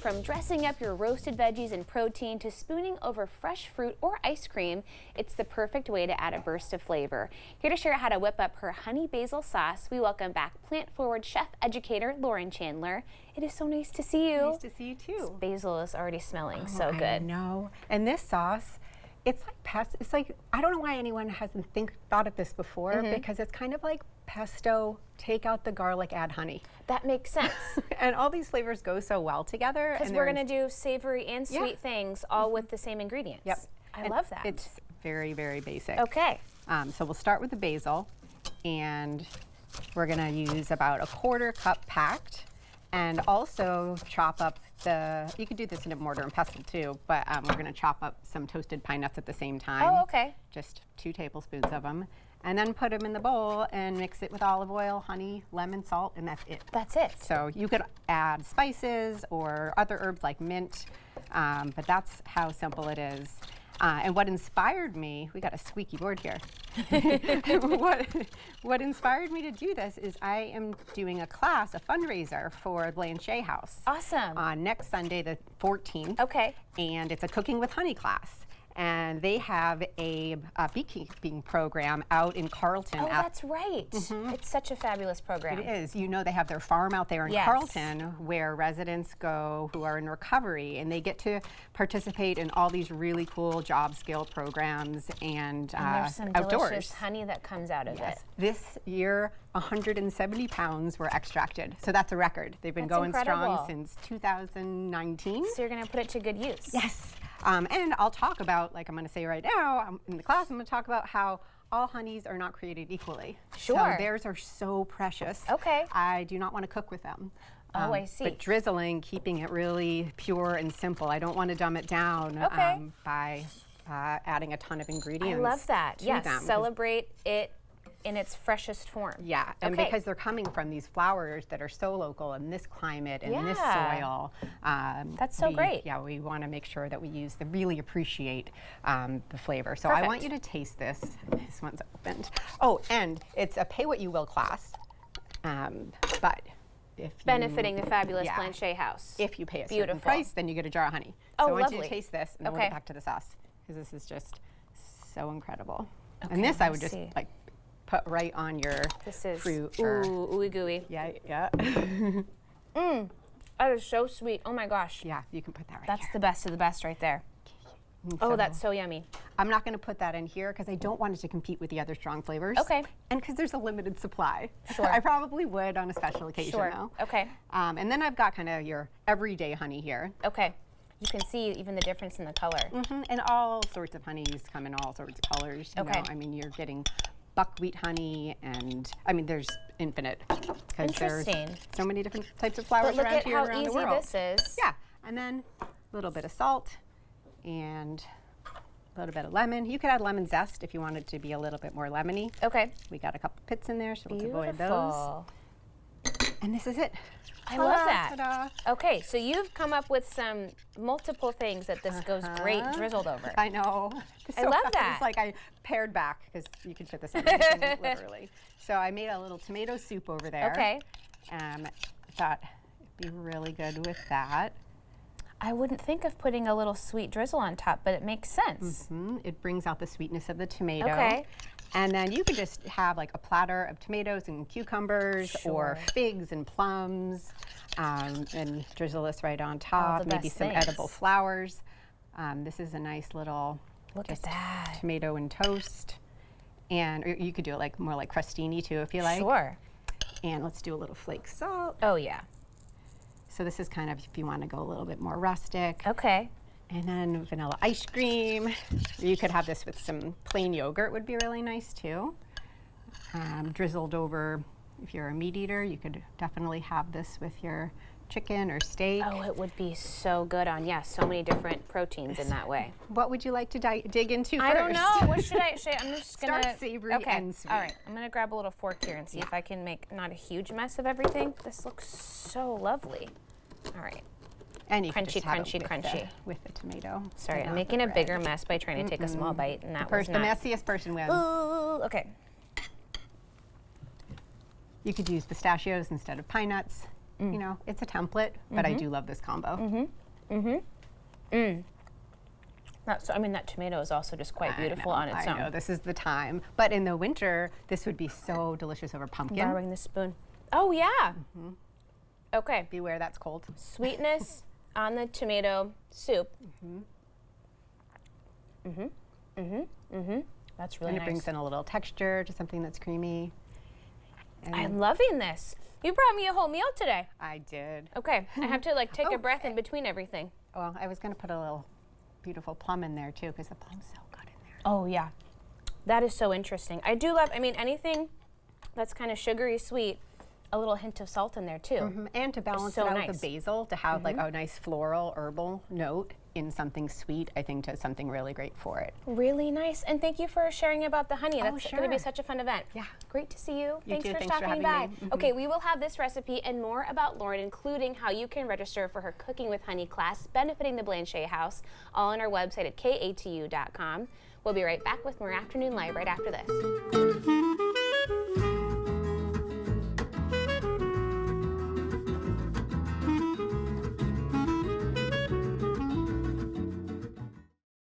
From dressing up your roasted veggies and protein to spooning over fresh fruit or ice cream, it's the perfect way to add a burst of flavor. Here to share how to whip up her honey basil sauce, we welcome back plant-forward chef educator Lauren Chandler. It is so nice to see you. Nice to see you too. This basil is already smelling so good. I know. And this sauce, it's like I don't know why anyone hasn't thought of this before, because it's kind of like pesto, take out the garlic, add honey. That makes sense. And all these flavors go so well together. Because we're going to do savory and sweet things all with the same ingredients. Yep. I love that. It's very, very basic. Okay. So we'll start with the basil, and we're going to use about a 1/4 cup packed, and also chop up you could do this in a mortar and pestle too, but we're going to chop up some toasted pine nuts at the same time. Oh, okay. Just 2 tablespoons of them. And then put them in the bowl and mix it with olive oil, honey, lemon, salt, and that's it. That's it. So you could add spices or other herbs like mint, but that's how simple it is. And what inspired me, we got a squeaky board here. what inspired me to do this is I am doing a class, a fundraiser for Blanchet House. Awesome. On next Sunday, the 14th. Okay. And it's a cooking with honey class. And they have a beekeeping program out in Carlton. Oh, that's right. It's such a fabulous program. It is. You know, they have their farm out there in Carlton where residents go who are in recovery, and they get to participate in all these really cool job skill programs and there's some outdoors. delicious honey that comes out of it. This year, 170 pounds were extracted. So that's a record. They've been going strong since 2019. So you're going to put it to good use. Yes. And I'll talk about, like I'm going to say right now, in the class, I'm going to talk about how all honeys are not created equally. Sure. So theirs are so precious. Okay. I do not want to cook with them. Oh, I see. But drizzling, keeping it really pure and simple. I don't want to dumb it down by adding a ton of ingredients. I love that. Yes, them. Celebrate it in its freshest form. Yeah, and because they're coming from these flowers that are so local in this climate and this soil. That's so great. Yeah, we want to make sure that we really appreciate the flavor. So I want you to taste this. This one's opened. Oh, and it's a pay what you will class, but if benefiting the fabulous Blanchet House. If you pay a certain price, then you get a jar of honey. Oh, so I want lovely. you to taste this, and then we'll get back to the sauce, because this is just so incredible. Okay, and this I would just like put right on your fruit. Ooh, ooey gooey. Yeah, yeah. That is so sweet. Oh my gosh. Yeah, you can put that right That's the best of the best right there. Oh, that's so yummy. I'm not going to put that in here because I don't want it to compete with the other strong flavors. Okay. And because there's a limited supply. Sure. I probably would on a special occasion though. Okay. And then I've got kind of your everyday honey here. Okay. You can see even the difference in the color. And all sorts of honeys come in all sorts of colors. You know? I mean, you're getting buckwheat honey, and I mean, there's infinite. There's so many different types of flowers around here and around the world. Look at how easy this is. Yeah, and then a little bit of salt and a little bit of lemon. You could add lemon zest if you wanted to be a little bit more lemony. Okay. We got a couple pits in there, so let's avoid Beautiful. those. And this is it. I love that. Ta-da. Okay, so you've come up with some multiple things that this goes great drizzled over. I know. I love that. It's like I pared back because you can fit this in everything, literally. So I made a little tomato soup over there. Okay. I thought it'd be really good with that. I wouldn't think of putting a little sweet drizzle on top, but it makes sense. It brings out the sweetness of the tomato. Okay. And then you could just have like a platter of tomatoes and cucumbers or figs and plums, and drizzle this right on top. Maybe some edible flowers. This is a nice little tomato and toast. And you could do it like more like crostini too if you like. Sure. And let's do a little flake salt. Oh yeah. So this is kind of if you want to go a little bit more rustic. Okay. And then vanilla ice cream. You could have this with some plain yogurt, would be really nice too. Drizzled over, if you're a meat eater, you could definitely have this with your chicken or steak. Oh, it would be so good on, so many different proteins in that way. What would you like to dig into first? I don't know. What should I? I'm just going to start savory and sweet. All right. I'm going to grab a little fork here and see if I can make not a huge mess of everything. This looks so lovely. All right. And you crunchy, can just have crunchy, it crunchy. with the tomato. Sorry, I'm making a bigger mess by trying to take a small bite, and that was the not. messiest person wins. Ooh, okay. You could use pistachios instead of pine nuts. you know, it's a template, but I do love this combo. I mean, that tomato is also just quite beautiful on its own. I know, this is the time. But in the winter, this would be so delicious over pumpkin. Borrowing the spoon. Oh, yeah. Okay. Beware, that's cold. Sweetness on the tomato soup. That's really And nice. it brings in a little texture to something that's creamy. And I'm loving this. You brought me a whole meal today. I did. Okay, I have to like take a breath in between everything. Well, I was going to put a little beautiful plum in there too, because the plum's so good in there. Oh yeah, that is so interesting. I do love, I mean, anything that's kind of sugary sweet, a little hint of salt in there too. And to balance so it out nice. with the basil, to have like a nice floral herbal note in something sweet, I think does something really great for it. Really nice, and thank you for sharing about the honey. That's going to be sure. such a fun event. Yeah. Great to see you. Thanks too. for Thanks for stopping having by. me. Okay, we will have this recipe and more about Lauren, including how you can register for her Cooking with Honey class benefiting the Blanchet House, all on our website at katu.com. We'll be right back with more Afternoon Live right after this.